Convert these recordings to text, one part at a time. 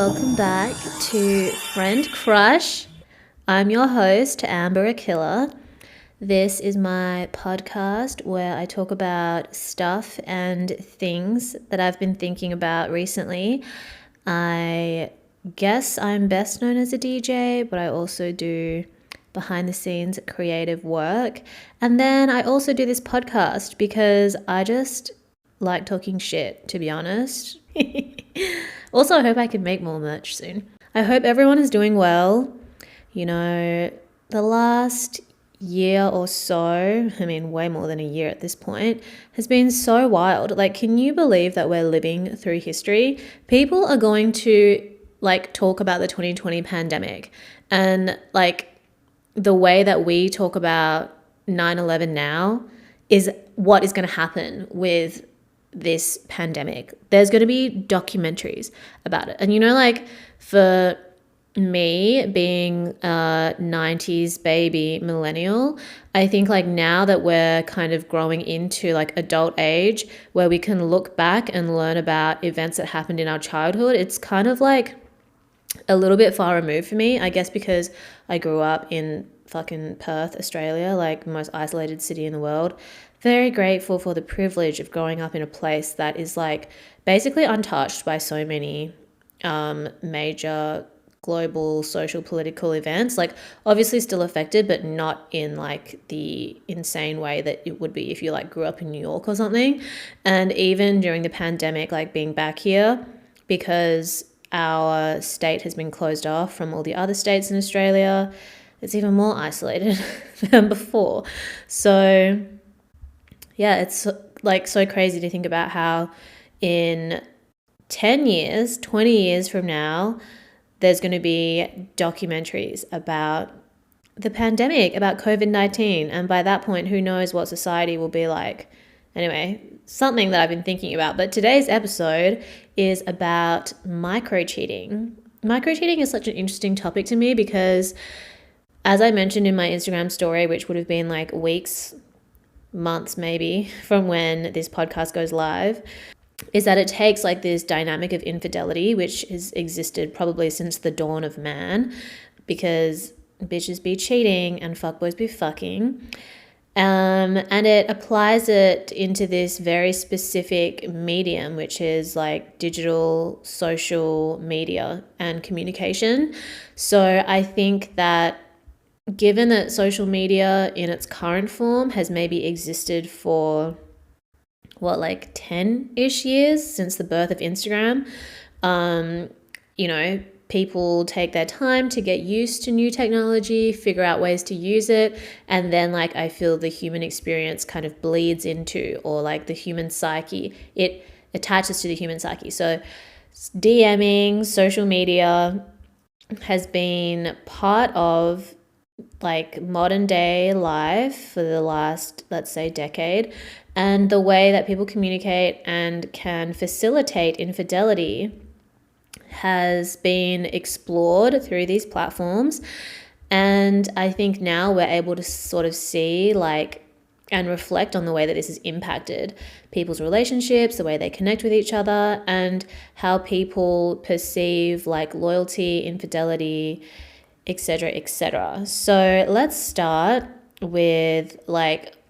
welcome back to Friend Crush. I'm your host, Amber Akilla. This is my podcast where I talk about stuff and things that I've been thinking about recently. I guess I'm best known as a DJ, but I also do behind the scenes creative work. And then I also do this podcast because I just like talking shit, to be honest. Also, I hope I can make more merch soon. I hope everyone is doing well. You know, the last year or so, I mean, way more than a year at this point, has been so wild. Like, can you believe that we're living through history? People are going to talk about the 2020 pandemic, and the way that we talk about 9/11 now is what is going to happen with this pandemic. There's going to be documentaries about it. And for me being a 90s baby millennial, I think now that we're kind of growing into adult age where we can look back and learn about events that happened in our childhood, it's kind of a little bit far removed for me, I guess, because I grew up in fucking Perth, Australia, the most isolated city in the world. Very grateful for the privilege of growing up in a place that is basically untouched by so many major global social political events. Obviously still affected, but not in the insane way that it would be if you grew up in New York or something. And even during the pandemic, being back here, because our state has been closed off from all the other states in Australia, it's even more isolated than before. So yeah, it's so crazy to think about how in 10 years, 20 years from now, there's going to be documentaries about the pandemic, about COVID-19. And by that point, who knows what society will be like. Anyway, something that I've been thinking about. But today's episode is about micro-cheating. Micro-cheating is such an interesting topic to me because, as I mentioned in my Instagram story, which would have been weeks, months maybe from when this podcast goes live, is that it takes this dynamic of infidelity, which has existed probably since the dawn of man, because bitches be cheating and fuckboys be fucking. And it applies it into this very specific medium, which is digital social media and communication. So I think that given that social media in its current form has maybe existed for 10-ish years since the birth of Instagram, people take their time to get used to new technology, figure out ways to use it, and then I feel the human experience kind of bleeds into, or the human psyche, it attaches to the human psyche. So DMing, social media has been part of modern day life for the last, let's say, decade. And the way that people communicate and can facilitate infidelity has been explored through these platforms. And I think now we're able to sort of see and reflect on the way that this has impacted people's relationships, the way they connect with each other, and how people perceive loyalty, infidelity, etc., etc. So let's start with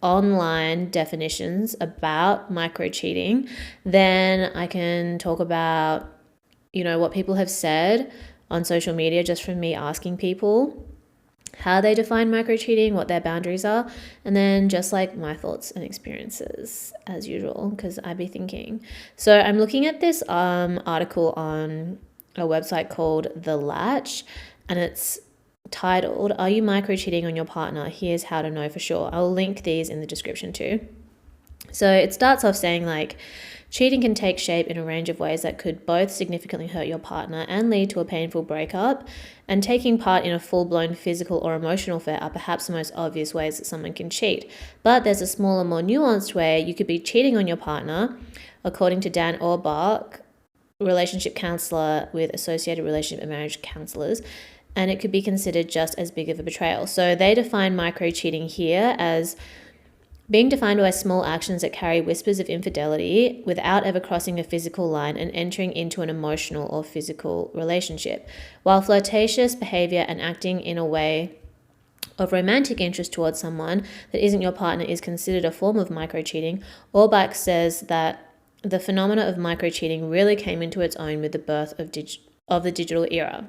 online definitions about micro cheating. Then I can talk about what people have said on social media just from me asking people how they define micro cheating, what their boundaries are, and then just my thoughts and experiences as usual, because I'd be thinking. So I'm looking at this article on a website called The Latch, and it's titled, "Are you micro cheating on your partner? Here's how to know for sure." I'll link these in the description too. So it starts off saying cheating can take shape in a range of ways that could both significantly hurt your partner and lead to a painful breakup, and taking part in a full-blown physical or emotional affair are perhaps the most obvious ways that someone can cheat. But there's a smaller, more nuanced way you could be cheating on your partner, according to Dan Orbach, relationship counselor with Associated Relationship and Marriage Counselors, and it could be considered just as big of a betrayal. So they define micro cheating here as Being defined by small actions that carry whispers of infidelity without ever crossing a physical line and entering into an emotional or physical relationship. While flirtatious behavior and acting in a way of romantic interest towards someone that isn't your partner is considered a form of micro-cheating, Orbach says that the phenomena of micro-cheating really came into its own with the birth of the digital era.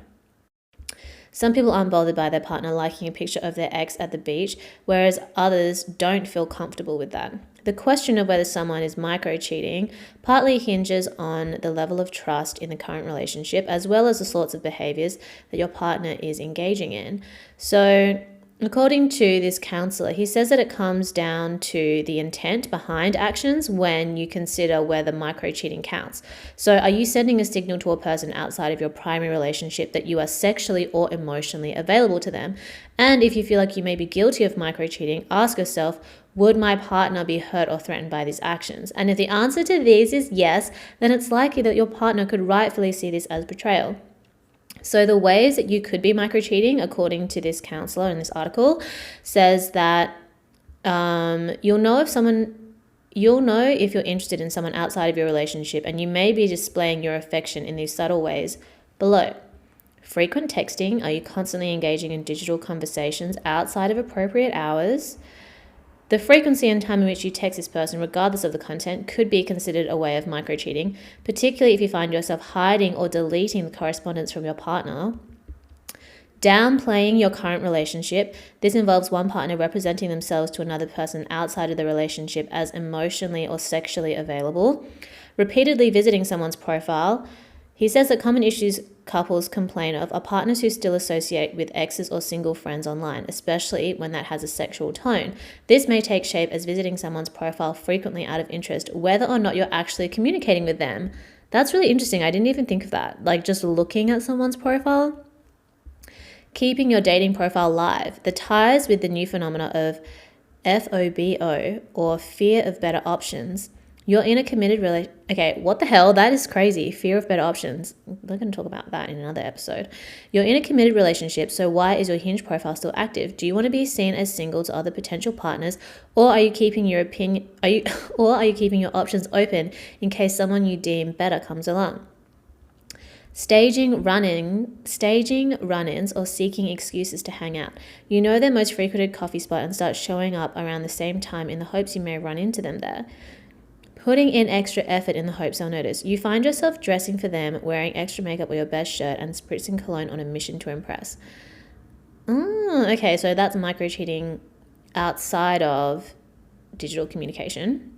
Some people aren't bothered by their partner liking a picture of their ex at the beach, whereas others don't feel comfortable with that. The question of whether someone is micro-cheating partly hinges on the level of trust in the current relationship, as well as the sorts of behaviors that your partner is engaging in. So, according to this counselor, he says that it comes down to the intent behind actions when you consider whether micro-cheating counts. So are you sending a signal to a person outside of your primary relationship that you are sexually or emotionally available to them? And if you feel like you may be guilty of micro-cheating, ask yourself, would my partner be hurt or threatened by these actions? And if the answer to these is yes, then it's likely that your partner could rightfully see this as betrayal. So the ways that you could be micro-cheating, according to this counselor in this article, says that you'll know if you're interested in someone outside of your relationship, and you may be displaying your affection in these subtle ways below. Frequent texting. Are you constantly engaging in digital conversations outside of appropriate hours? The frequency and time in which you text this person, regardless of the content, could be considered a way of micro-cheating, particularly if you find yourself hiding or deleting the correspondence from your partner. Downplaying your current relationship. This involves one partner representing themselves to another person outside of the relationship as emotionally or sexually available. Repeatedly visiting someone's profile. He says that common issues couples complain of are partners who still associate with exes or single friends online, especially when that has a sexual tone. This may take shape as visiting someone's profile frequently out of interest, whether or not you're actually communicating with them. That's really interesting. I didn't even think of that. Like just looking at someone's profile. Keeping your dating profile live. The ties with the new phenomena of FOBO, or fear of better options. You're in a committed relationship. Okay, what the hell? That is crazy. Fear of better options. We're going to talk about that in another episode. You're in a committed relationship, so why is your Hinge profile still active? Do you want to be seen as single to other potential partners, or are you keeping your are you keeping your options open in case someone you deem better comes along? Staging run-ins or seeking excuses to hang out. You know their most frequented coffee spot and start showing up around the same time in the hopes you may run into them there. Putting in extra effort in the hopes they'll notice. You find yourself dressing for them, wearing extra makeup or your best shirt, and spritzing cologne on a mission to impress. Okay, so that's micro-cheating outside of digital communication.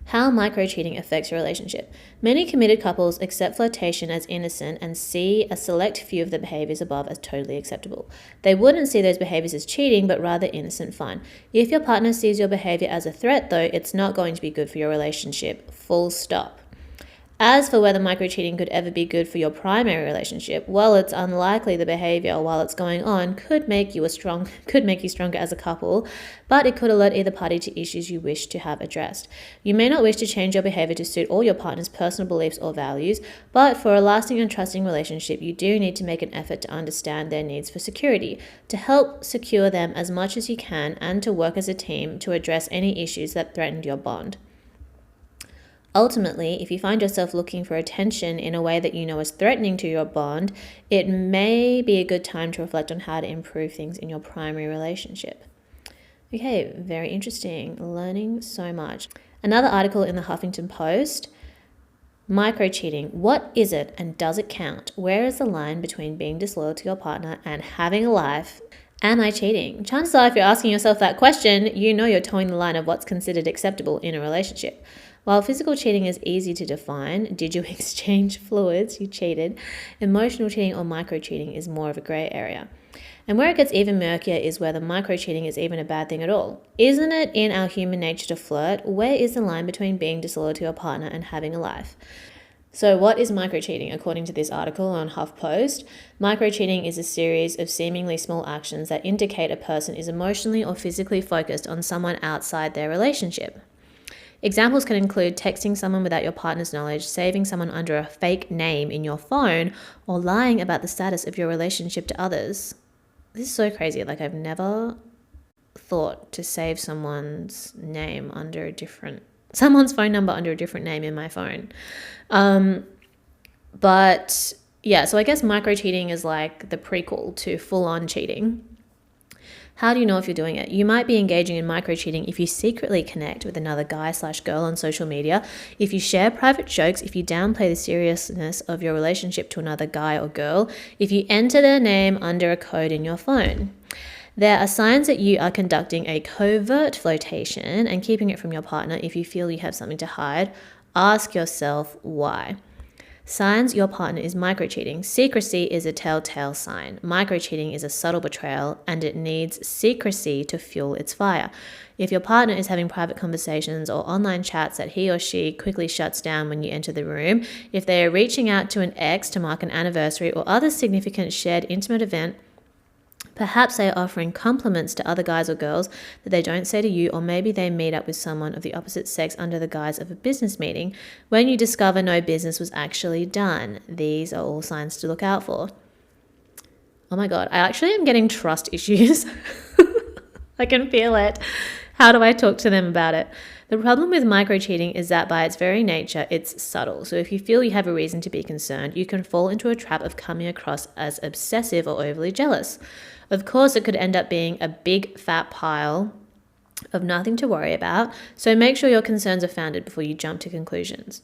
How micro-cheating affects your relationship. Many committed couples accept flirtation as innocent and see a select few of the behaviors above as totally acceptable. They wouldn't see those behaviors as cheating, but rather innocent fun. If your partner sees your behavior as a threat, though, it's not going to be good for your relationship. Full stop. As for whether micro-cheating could ever be good for your primary relationship, well, it's unlikely the behavior while it's going on could make you stronger as a couple, but it could alert either party to issues you wish to have addressed. You may not wish to change your behavior to suit all your partner's personal beliefs or values, but for a lasting and trusting relationship, you do need to make an effort to understand their needs for security, to help secure them as much as you can, and to work as a team to address any issues that threaten your bond. Ultimately, if you find yourself looking for attention in a way that you know is threatening to your bond, it may be a good time to reflect on how to improve things in your primary relationship. Okay, very interesting. Learning so much. Another article in the Huffington Post, micro-cheating. What is it and does it count? Where is the line between being disloyal to your partner and having a life? Am I cheating? Chances are if you're asking yourself that question, you know you're towing the line of what's considered acceptable in a relationship. While physical cheating is easy to define, did you exchange fluids, you cheated, emotional cheating or micro-cheating is more of a grey area. And where it gets even murkier is whether micro-cheating is even a bad thing at all. Isn't it in our human nature to flirt? Where is the line between being disloyal to your partner and having a life? So what is micro-cheating? According to this article on HuffPost, micro-cheating is a series of seemingly small actions that indicate a person is emotionally or physically focused on someone outside their relationship. Examples can include texting someone without your partner's knowledge, saving someone under a fake name in your phone, or lying about the status of your relationship to others. This is so crazy. Like, I've never thought to save someone's phone number under a different name in my phone. But yeah, so I guess micro cheating is like the prequel to full on cheating. How do you know if you're doing it? You might be engaging in micro cheating if you secretly connect with another guy/girl on social media, if you share private jokes, if you downplay the seriousness of your relationship to another guy or girl, if you enter their name under a code in your phone. There are signs that you are conducting a covert flirtation and keeping it from your partner if you feel you have something to hide. Ask yourself why. Signs your partner is micro-cheating. Secrecy is a telltale sign. Micro-cheating is a subtle betrayal, and it needs secrecy to fuel its fire. If your partner is having private conversations or online chats that he or she quickly shuts down when you enter the room, if they are reaching out to an ex to mark an anniversary or other significant shared intimate event, perhaps they are offering compliments to other guys or girls that they don't say to you, or maybe they meet up with someone of the opposite sex under the guise of a business meeting when you discover no business was actually done. These are all signs to look out for. Oh my God, I actually am getting trust issues. I can feel it. How do I talk to them about it? The problem with micro-cheating is that by its very nature, it's subtle. So if you feel you have a reason to be concerned, you can fall into a trap of coming across as obsessive or overly jealous. Of course, it could end up being a big fat pile of nothing to worry about. So make sure your concerns are founded before you jump to conclusions.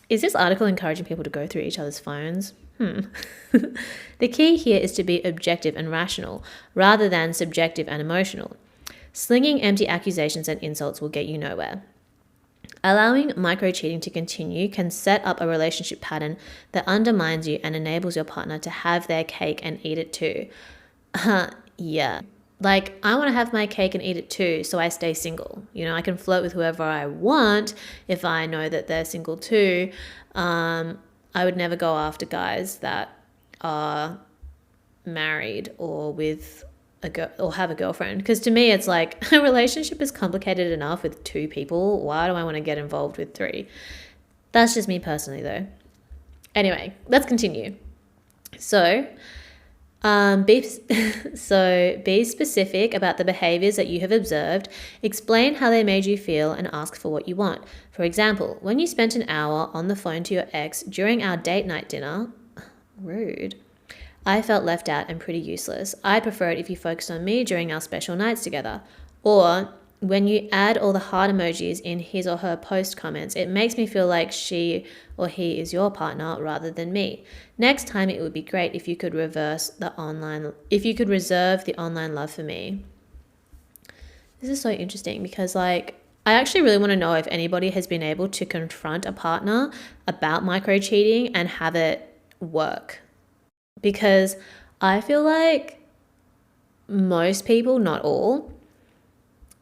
Is this article encouraging people to go through each other's phones? The key here is to be objective and rational rather than subjective and emotional. Slinging empty accusations and insults will get you nowhere. Allowing micro-cheating to continue can set up a relationship pattern that undermines you and enables your partner to have their cake and eat it too. Yeah. Like, I want to have my cake and eat it too, so I stay single. You know, I can flirt with whoever I want if I know that they're single too. I would never go after guys that are married or with or have a girlfriend, because to me it's like a relationship is complicated enough with 2 people. Why do I want to get involved with 3? That's just me personally though. Anyway, let's continue. So be specific about the behaviors that you have observed. Explain how they made you feel and ask for what you want. For example, when you spent an hour on the phone to your ex during our date night dinner, rude. I felt left out and pretty useless. I'd prefer it if you focused on me during our special nights together. Or when you add all the heart emojis in his or her post comments, it makes me feel like she or he is your partner rather than me. Next time it would be great if you could reserve the online love for me. This is so interesting because I actually really want to know if anybody has been able to confront a partner about micro cheating and have it work. Because I feel like most people, not all,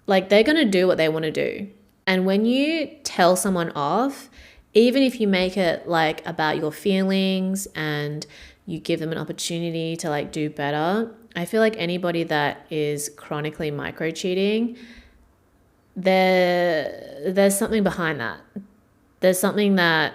they're going to do what they want to do. And when you tell someone off, even if you make it about your feelings and you give them an opportunity to do better, I feel like anybody that is chronically micro cheating, there's something behind that. There's something that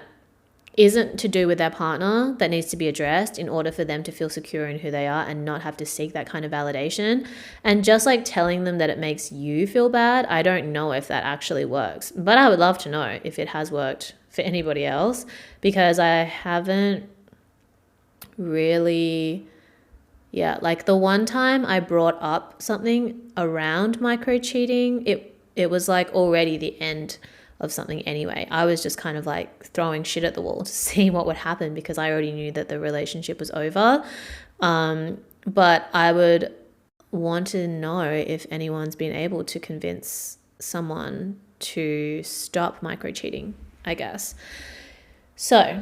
isn't to do with their partner that needs to be addressed in order for them to feel secure in who they are and not have to seek that kind of validation. And just telling them that it makes you feel bad, I don't know if that actually works. But I would love to know if it has worked for anybody else, because I haven't really, the one time I brought up something around micro cheating, it was already the end of something anyway. I was just kind of throwing shit at the wall to see what would happen because I already knew that the relationship was over. But I would want to know if anyone's been able to convince someone to stop micro cheating, I guess. So,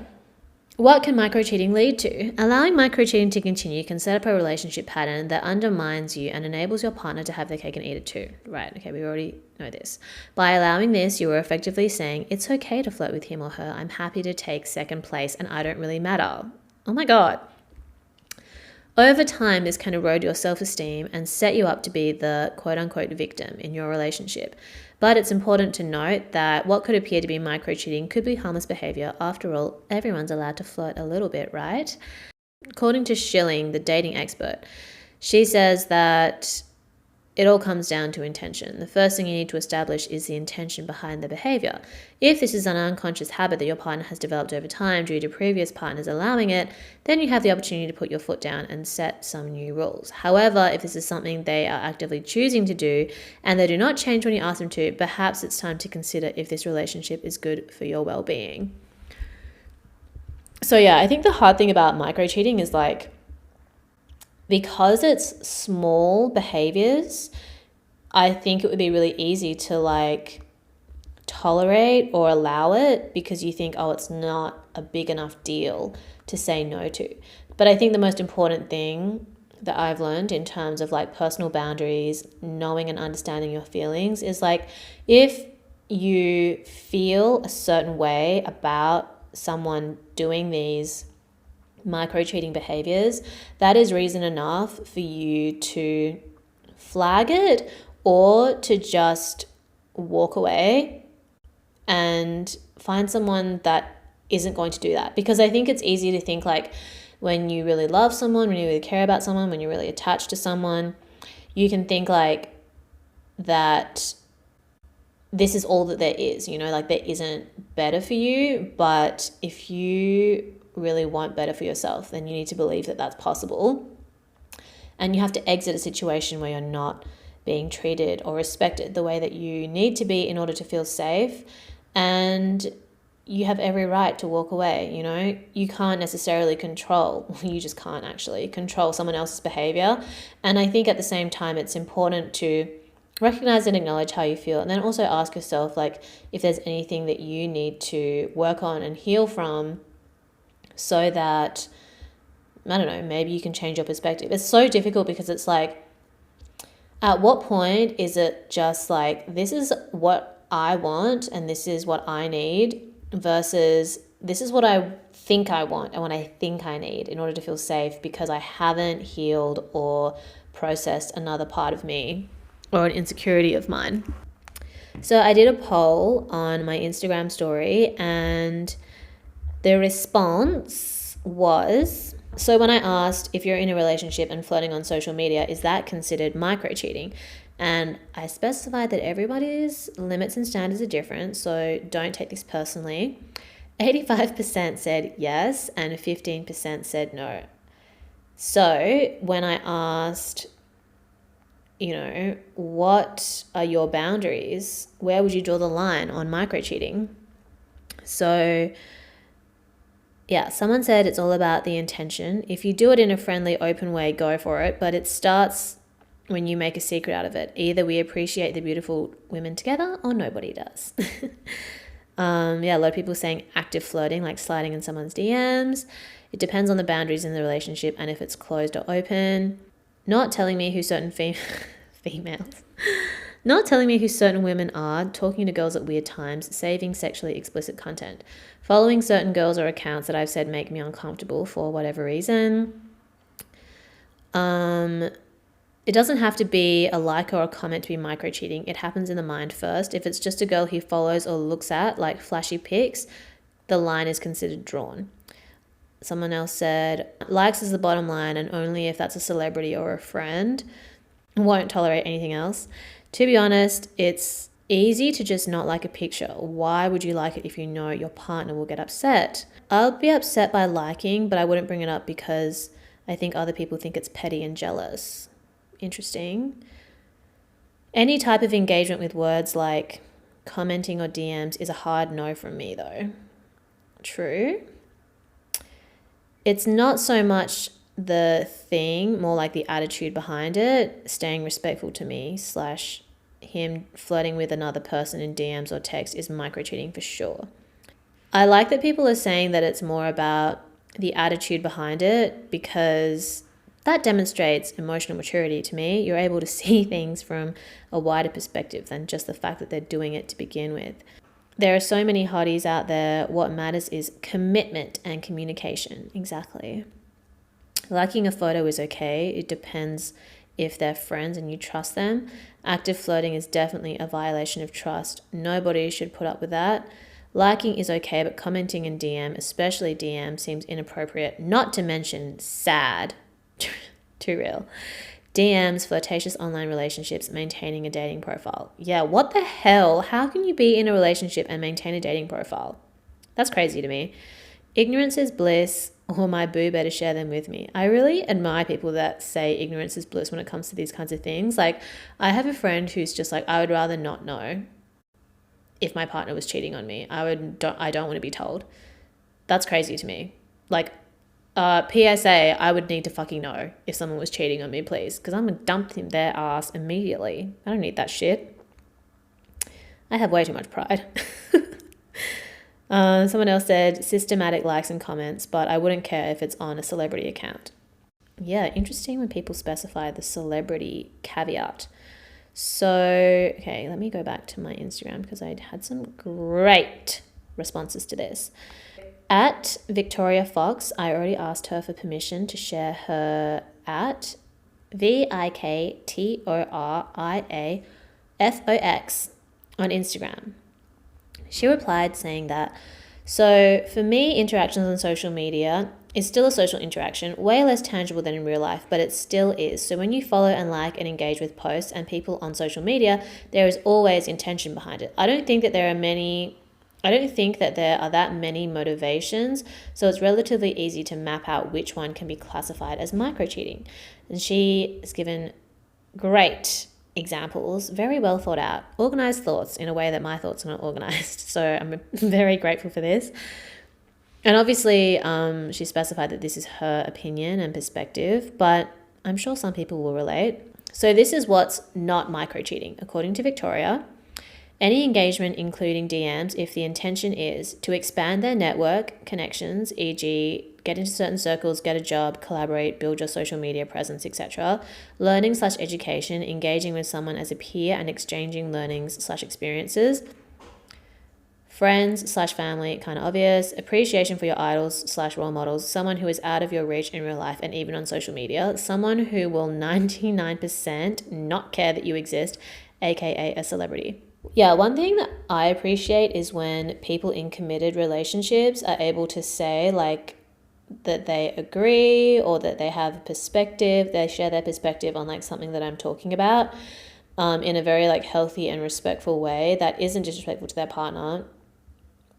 what can micro cheating lead to? Allowing micro cheating to continue can set up a relationship pattern that undermines you and enables your partner to have their cake and eat it too. Right, okay, we already know this. By allowing this, you are effectively saying, it's okay to flirt with him or her. I'm happy to take second place and I don't really matter. Oh my God. Over time, this can erode your self-esteem and set you up to be the quote-unquote victim in your relationship. But it's important to note that what could appear to be micro-cheating could be harmless behavior. After all, everyone's allowed to flirt a little bit, right? According to Schilling, the dating expert, she says that it all comes down to intention. The first thing you need to establish is the intention behind the behavior. If this is an unconscious habit that your partner has developed over time due to previous partners allowing it, then you have the opportunity to put your foot down and set some new rules. However, if this is something they are actively choosing to do and they do not change when you ask them to, perhaps it's time to consider if this relationship is good for your well-being. So yeah, I think the hard thing about micro-cheating is like, because it's small behaviors, I think it would be really easy to like tolerate or allow it because you think, oh, it's not a big enough deal to say no to. But I think the most important thing that I've learned in terms of like personal boundaries, knowing and understanding your feelings is like, if you feel a certain way about someone doing these micro-cheating behaviors, that is reason enough for you to flag it or to just walk away and find someone that isn't going to do that. Because I think it's easy to think like, when you really love someone, when you really care about someone, when you're really attached to someone, you can think like that this is all that there is, you know, like there isn't better for you. But if you really want better for yourself, then you need to believe that that's possible. And you have to exit a situation where you're not being treated or respected the way that you need to be in order to feel safe. And you have every right to walk away. You know, you can't necessarily you just can't actually control someone else's behavior. And I think at the same time, it's important to recognize and acknowledge how you feel, and then also ask yourself like if there's anything that you need to work on and heal from, so that, I don't know, maybe you can change your perspective. It's so difficult because it's like, at what point is it just like, this is what I want and this is what I need, versus this is what I think I want and what I think I need in order to feel safe because I haven't healed or processed another part of me or an insecurity of mine. So I did a poll on my Instagram story, and the response was, so when I asked if you're in a relationship and flirting on social media, is that considered micro-cheating? And I specified that everybody's limits and standards are different, so don't take this personally. 85% said yes and 15% said no. So when I asked, you know, what are your boundaries? Where would you draw the line on micro-cheating? So yeah, someone said it's all about the intention. If you do it in a friendly, open way, go for it. But it starts when you make a secret out of it. Either we appreciate the beautiful women together or nobody does. Yeah, a lot of people saying active flirting, like sliding in someone's DMs. It depends on the boundaries in the relationship and if it's closed or open. Not telling me who certain females. Not telling me who certain women are, talking to girls at weird times, saving sexually explicit content, following certain girls or accounts that I've said make me uncomfortable for whatever reason. It doesn't have to be a like or a comment to be micro-cheating. It happens in the mind first. If it's just a girl he follows or looks at, like flashy pics, the line is considered drawn. Someone else said, likes is the bottom line, and only if that's a celebrity or a friend. Won't tolerate anything else. To be honest, it's easy to just not like a picture. Why would you like it if you know your partner will get upset? I'll be upset by liking, but I wouldn't bring it up because I think other people think it's petty and jealous. Interesting. Any type of engagement with words like commenting or DMs is a hard no from me though. True. It's not so much the thing, more like the attitude behind it, staying respectful to me / him flirting with another person in DMs or text is micro-cheating for sure. I like that people are saying that it's more about the attitude behind it because that demonstrates emotional maturity to me. You're able to see things from a wider perspective than just the fact that they're doing it to begin with. There are so many hotties out there. What matters is commitment and communication. Exactly. Liking a photo is okay. It depends if they're friends and you trust them. Active flirting is definitely a violation of trust. Nobody should put up with that. Liking is okay, but commenting in DM, especially DM, seems inappropriate, not to mention sad. Too real. DMs, flirtatious online relationships, maintaining a dating profile. Yeah, what the hell? How can you be in a relationship and maintain a dating profile? That's crazy to me. Ignorance is bliss, or my boo better share them with me. I really admire people that say ignorance is bliss when it comes to these kinds of things. Like, I have a friend who's just like, I would rather not know if my partner was cheating on me. I don't want to be told. That's crazy to me. Like, PSA, I would need to fucking know if someone was cheating on me, please, because I'm gonna dump him their ass immediately. I don't need that shit. I have way too much pride. Someone else said systematic likes and comments, but I wouldn't care if it's on a celebrity account. Yeah, interesting when people specify the celebrity caveat. So, okay, let me go back to my Instagram because I had some great responses to this. At Victoria Fox, I already asked her for permission to share her at VIKTORIAFOX on Instagram. She replied saying that, so for me, interactions on social media is still a social interaction, way less tangible than in real life, but it still is. So when you follow and like and engage with posts and people on social media, there is always intention behind it. I don't think that there are that many motivations, so it's relatively easy to map out which one can be classified as micro-cheating. And she has given great examples, very well thought out, organized thoughts in a way that my thoughts are not organized. So I'm very grateful for this. And obviously, she specified that this is her opinion and perspective, but I'm sure some people will relate. So this is what's not micro-cheating. According to Victoria, any engagement, including DMs, if the intention is to expand their network connections, e.g., get into certain circles, get a job, collaborate, build your social media presence, etc., learning/education, engaging with someone as a peer and exchanging learnings/experiences, friends/family, kind of obvious, appreciation for your idols/role models, someone who is out of your reach in real life and even on social media, someone who will 99% not care that you exist, aka a celebrity. Yeah, one thing that I appreciate is when people in committed relationships are able to say like that they agree or that they have perspective, they share their perspective on like something that I'm talking about in a very like healthy and respectful way that isn't disrespectful to their partner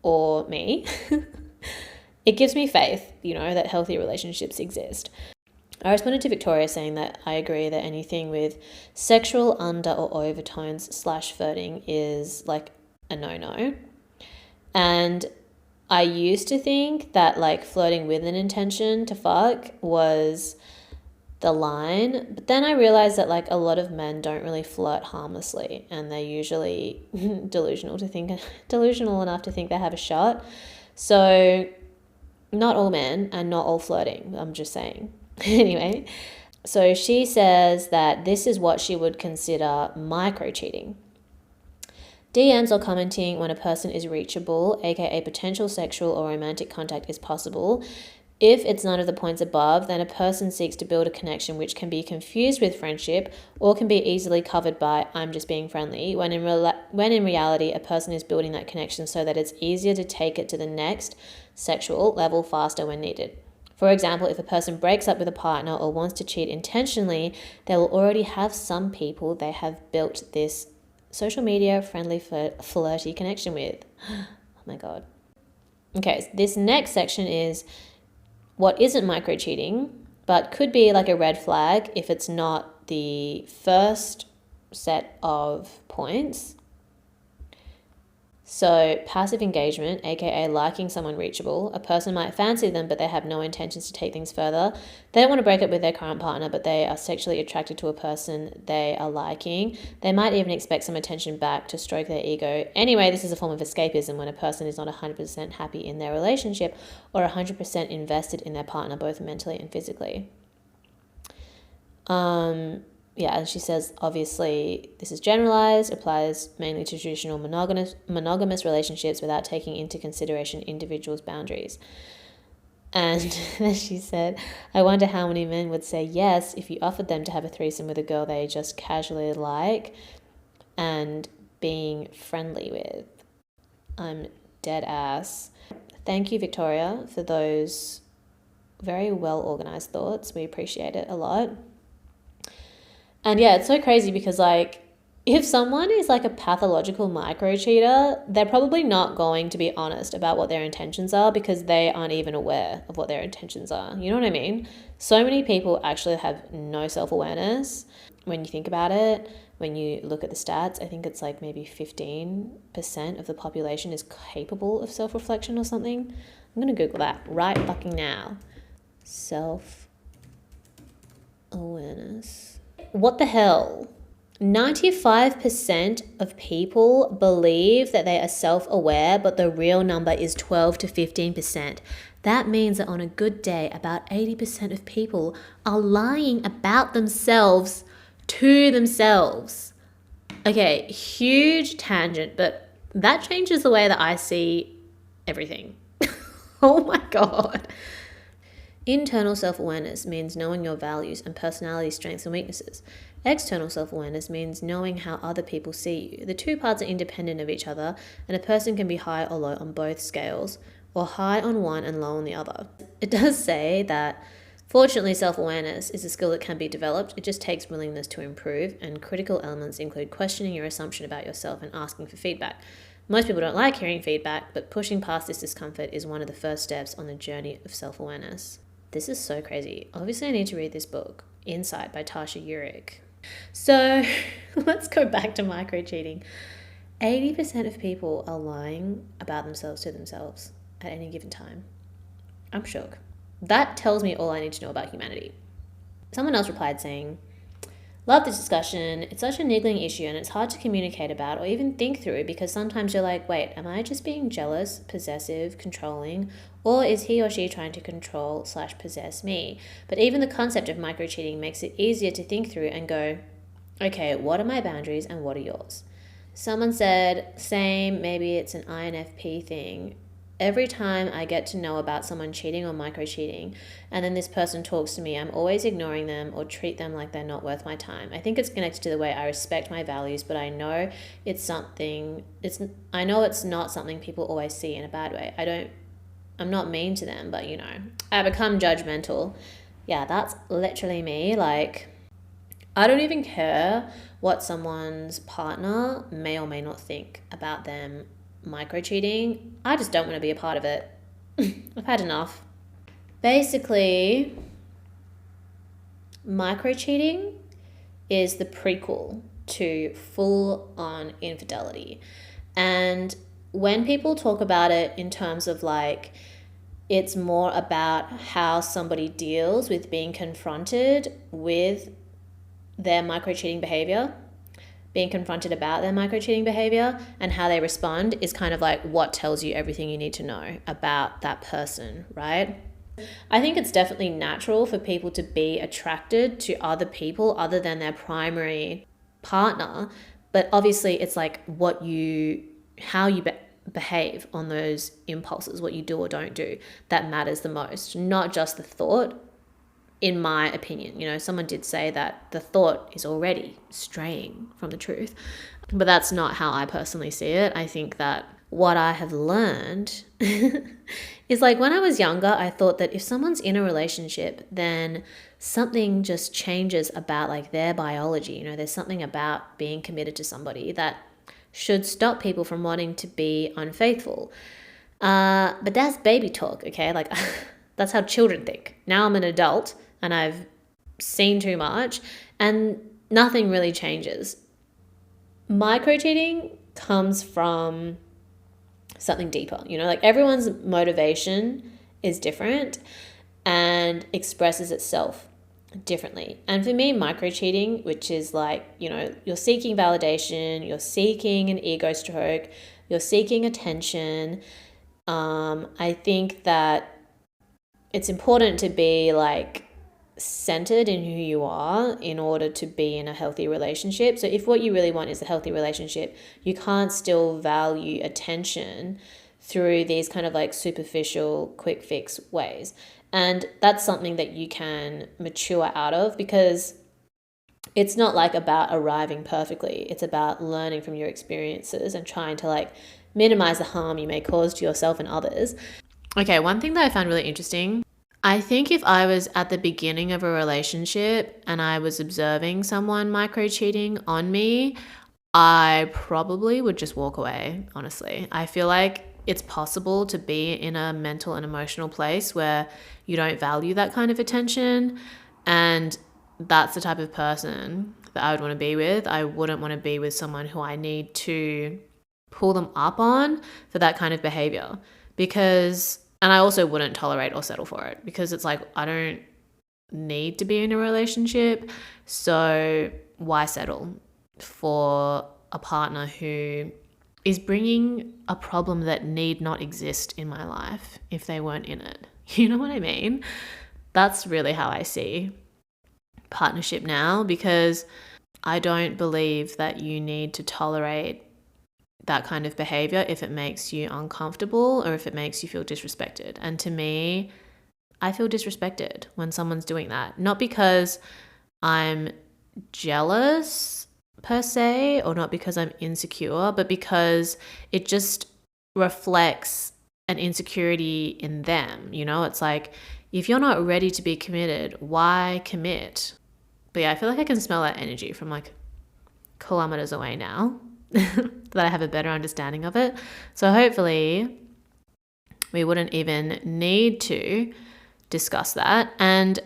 or me. It gives me faith, that healthy relationships exist. I responded to Victoria saying that I agree that anything with sexual under or overtones/flirting is like a no-no. And I used to think that like flirting with an intention to fuck was the line, but then I realized that like a lot of men don't really flirt harmlessly, and they're usually delusional enough to think they have a shot. So not all men and not all flirting, I'm just saying. Anyway, so she says that this is what she would consider micro-cheating. DMs or commenting when a person is reachable, aka potential sexual or romantic contact is possible. If it's none of the points above, then a person seeks to build a connection which can be confused with friendship or can be easily covered by I'm just being friendly, when in reality a person is building that connection so that it's easier to take it to the next sexual level faster when needed. For example, if a person breaks up with a partner or wants to cheat intentionally, they will already have some people they have built this social media friendly flirty connection with. Oh my God. Okay, this next section is what isn't micro cheating, but could be like a red flag if it's not the first set of points. So passive engagement, aka liking someone reachable. A person might fancy them, but they have no intentions to take things further. They don't want to break up with their current partner, but they are sexually attracted to a person they are liking. They might even expect some attention back to stroke their ego. Anyway, this is a form of escapism when a person is not 100% happy in their relationship or 100% invested in their partner, both mentally and physically. Yeah, and she says, obviously, this is generalized, applies mainly to traditional monogamous relationships without taking into consideration individuals' boundaries. And then she said, I wonder how many men would say yes if you offered them to have a threesome with a girl they just casually like and being friendly with. I'm dead ass. Thank you, Victoria, for those very well organized thoughts. We appreciate it a lot. And yeah, it's so crazy because like if someone is like a pathological micro cheater, they're probably not going to be honest about what their intentions are because they aren't even aware of what their intentions are. You know what I mean? So many people actually have no self-awareness when you think about it. When you look at the stats, I think it's like maybe 15% of the population is capable of self-reflection or something. I'm going to Google that right fucking now. Self-awareness. What the hell? 95% of people believe that they are self-aware, but the real number is 12 to 15%. That means that on a good day, about 80% of people are lying about themselves to themselves. Okay, huge tangent, but that changes the way that I see everything. Oh my God. Internal self-awareness means knowing your values and personality strengths and weaknesses. External self-awareness means knowing how other people see you. The two parts are independent of each other, and a person can be high or low on both scales, or high on one and low on the other. It does say that, fortunately, self-awareness is a skill that can be developed. It just takes willingness to improve, and critical elements include questioning your assumption about yourself and asking for feedback. Most people don't like hearing feedback, but pushing past this discomfort is one of the first steps on the journey of self-awareness. This is so crazy. Obviously, I need to read this book, Insight by Tasha Eurich. So let's go back to micro cheating. 80% of people are lying about themselves to themselves at any given time. I'm shook. That tells me all I need to know about humanity. Someone else replied saying, love this discussion. It's such a niggling issue and it's hard to communicate about or even think through because sometimes you're like, wait, am I just being jealous, possessive, controlling, or is he or she trying to control/possess me? But even the concept of micro cheating makes it easier to think through and go, okay, what are my boundaries and what are yours? Someone said, same, maybe it's an INFP thing. Every time I get to know about someone cheating or micro cheating, and then this person talks to me, I'm always ignoring them or treat them like they're not worth my time. I think it's connected to the way I respect my values, but I know it's not something people always see in a bad way. I'm not mean to them, but I become judgmental. Yeah, that's literally me. Like, I don't even care what someone's partner may or may not think about them micro cheating. I just don't want to be a part of it. I've had enough. Basically, micro cheating is the prequel to full on infidelity. And when people talk about it in terms of like, it's more about how somebody deals with being confronted with their micro cheating behavior, being confronted about their micro cheating behavior, and how they respond is kind of like what tells you everything you need to know about that person, right? I think it's definitely natural for people to be attracted to other people other than their primary partner, but obviously it's like how you behave on those impulses, what you do or don't do, that matters the most, not just the thought. In my opinion, someone did say that the thought is already straying from the truth, but that's not how I personally see it. I think that what I have learned is like when I was younger, I thought that if someone's in a relationship, then something just changes about like their biology. There's something about being committed to somebody that should stop people from wanting to be unfaithful. But that's baby talk, okay? Like that's how children think. Now I'm an adult and I've seen too much and nothing really changes. Micro cheating comes from something deeper, like everyone's motivation is different and expresses itself differently. And for me, micro cheating, which is like, you're seeking validation, you're seeking an ego stroke, you're seeking attention. I think that it's important to be like centered in who you are in order to be in a healthy relationship. So if what you really want is a healthy relationship, you can't still value attention through these kind of like superficial quick fix ways. And that's something that you can mature out of, because it's not like about arriving perfectly. It's about learning from your experiences and trying to like minimize the harm you may cause to yourself and others. Okay, one thing that I found really interesting, I think if I was at the beginning of a relationship and I was observing someone micro cheating on me, I probably would just walk away, honestly. I feel like it's possible to be in a mental and emotional place where you don't value that kind of attention. And that's the type of person that I would want to be with. I wouldn't want to be with someone who I need to pull them up on for that kind of behavior. And I also wouldn't tolerate or settle for it because it's like, I don't need to be in a relationship. So why settle for a partner who is bringing a problem that need not exist in my life if they weren't in it? You know what I mean? That's really how I see partnership now, because I don't believe that you need to tolerate that kind of behavior if it makes you uncomfortable or if it makes you feel disrespected. And to me, I feel disrespected when someone's doing that. Not because I'm jealous per se, or not because I'm insecure, but because it just reflects an insecurity in them. You know, it's like, if you're not ready to be committed, why commit? But yeah, I feel like I can smell that energy from like kilometers away now that I have a better understanding of it. So hopefully we wouldn't even need to discuss that. And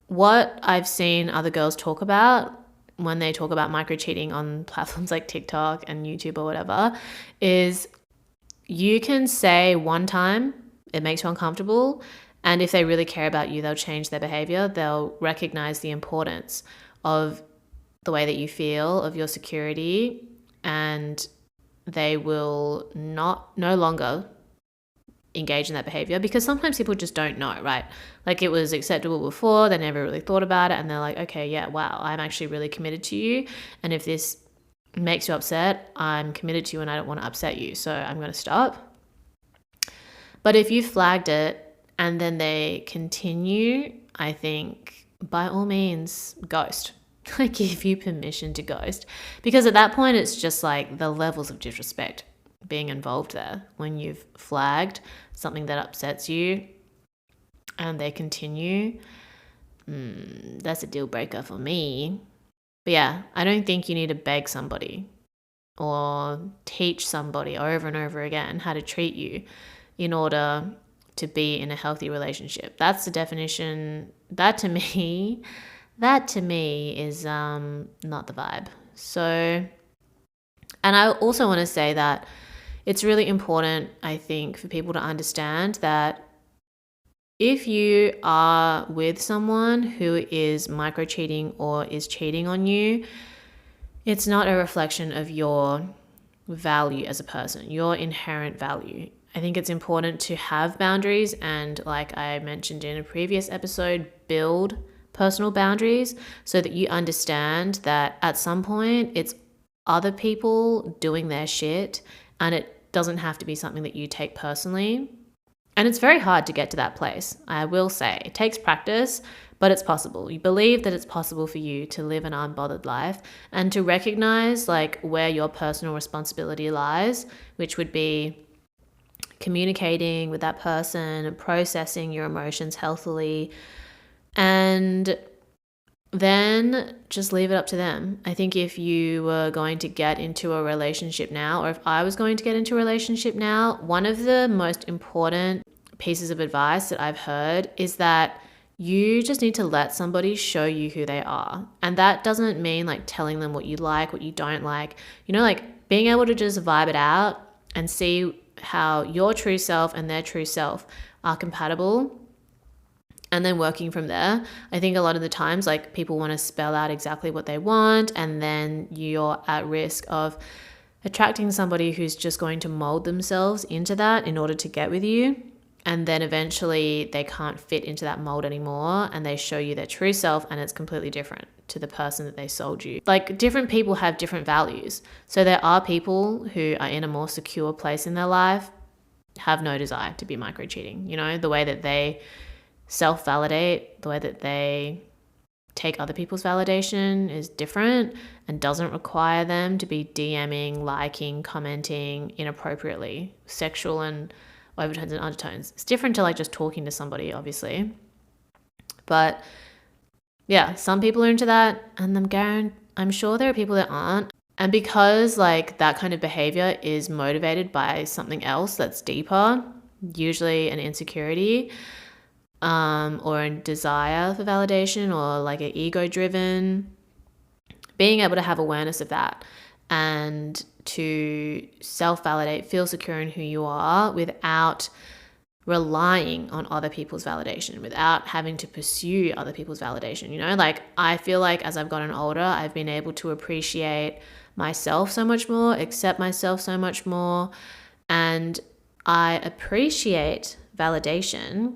what I've seen other girls talk about when they talk about micro cheating on platforms like TikTok and YouTube or whatever is you can say one time it makes you uncomfortable, and if they really care about you, they'll change their behavior. They'll recognize the importance of the way that you feel, of your security, and they will no longer engage in that behavior, because sometimes people just don't know, right? Like, it was acceptable before, they never really thought about it, and they're like, okay, yeah, wow, I'm actually really committed to you, and if this makes you upset, I'm committed to you and I don't want to upset you, so I'm going to stop. But if you flagged it and then they continue, I think by all means ghost. I give you permission to ghost, because at that point it's just like the levels of disrespect being involved there. When you've flagged something that upsets you and they continue, that's a deal breaker for me. But yeah, I don't think you need to beg somebody or teach somebody over and over again how to treat you in order to be in a healthy relationship. That's the definition. That to me is not the vibe. So, and I also want to say that it's really important, I think, for people to understand that if you are with someone who is micro cheating or is cheating on you, it's not a reflection of your value as a person, your inherent value. I think it's important to have boundaries, and like I mentioned in a previous episode, build personal boundaries so that you understand that at some point it's other people doing their shit, and it doesn't have to be something that you take personally. And it's very hard to get to that place, I will say. It takes practice, but it's possible. You believe that it's possible for you to live an unbothered life and to recognize like where your personal responsibility lies, which would be communicating with that person, processing your emotions healthily, and then just leave it up to them. I think if you were going to get into a relationship now, or if I was going to get into a relationship now, one of the most important pieces of advice that I've heard is that you just need to let somebody show you who they are. And that doesn't mean like telling them what you like, what you don't like, you know, like being able to just vibe it out and see how your true self and their true self are compatible, and then working from there. I think a lot of the times like people want to spell out exactly what they want, and then you're at risk of attracting somebody who's just going to mold themselves into that in order to get with you. And then eventually they can't fit into that mold anymore, and they show you their true self and it's completely different to the person that they sold you. Like, different people have different values. So there are people who are in a more secure place in their life, have no desire to be micro cheating. You know, the way that they self-validate, the way that they take other people's validation is different and doesn't require them to be DMing, liking, commenting inappropriately, sexual and overtones and undertones. It's different to like just talking to somebody, obviously. But yeah, some people are into that, and I'm sure there are people that aren't. And because like that kind of behavior is motivated by something else that's deeper, usually an insecurity, or a desire for validation, or like an ego-driven, being able to have awareness of that and to self-validate, feel secure in who you are without relying on other people's validation, without having to pursue other people's validation. You know, like I feel like as I've gotten older, I've been able to appreciate myself so much more, accept myself so much more, and I appreciate validation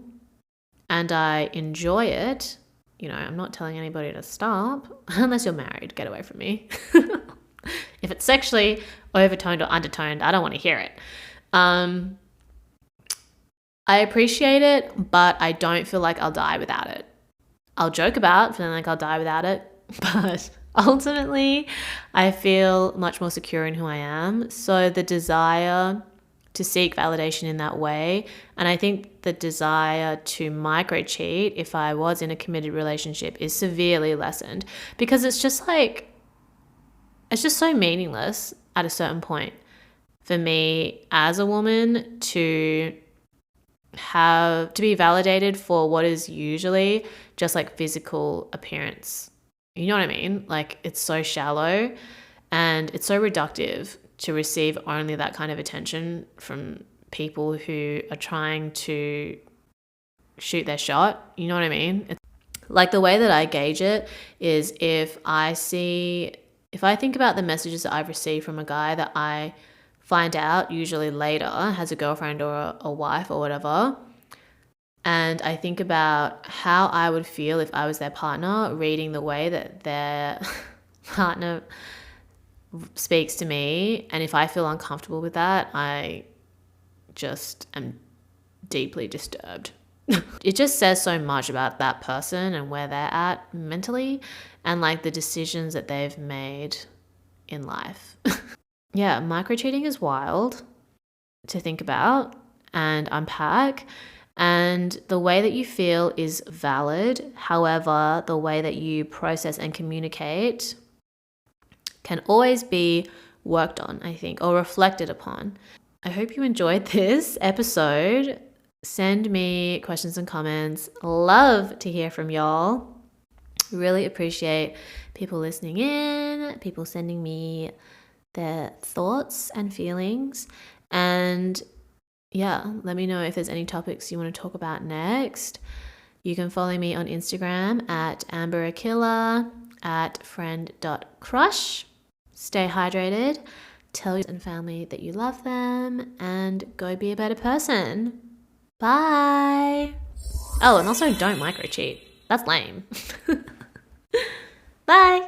and I enjoy it. You know, I'm not telling anybody to stop unless you're married. Get away from me. If it's sexually overtoned or undertoned, I don't want to hear it. I appreciate it, but I don't feel like I'll die without it. I'll joke about feeling like I'll die without it, but ultimately I feel much more secure in who I am. So the desire to seek validation in that way, and I think the desire to micro cheat if I was in a committed relationship is severely lessened, because it's just so meaningless at a certain point for me as a woman to be validated for what is usually just like physical appearance. You know what I mean? Like it's so shallow and it's so reductive to receive only that kind of attention from people who are trying to shoot their shot. You know what I mean? It's like the way that I gauge it is if I think about the messages that I've received from a guy that I find out usually later has a girlfriend or a wife or whatever, and I think about how I would feel if I was their partner, reading the way that their partner speaks to me, and if I feel uncomfortable with that, I just am deeply disturbed. It just says so much about that person and where they're at mentally and like the decisions that they've made in life. Yeah, micro cheating is wild to think about and unpack, and the way that you feel is valid. However, the way that you process and communicate can always be worked on, I think, or reflected upon. I hope you enjoyed this episode. Send me questions and comments. Love to hear from y'all. Really appreciate people listening in, people sending me their thoughts and feelings. And yeah, let me know if there's any topics you want to talk about next. You can follow me on Instagram at amberakilla, at friend.crush. Stay hydrated, tell your and family that you love them, and go be a better person. Bye. Oh, and also don't micro cheat. That's lame. Bye.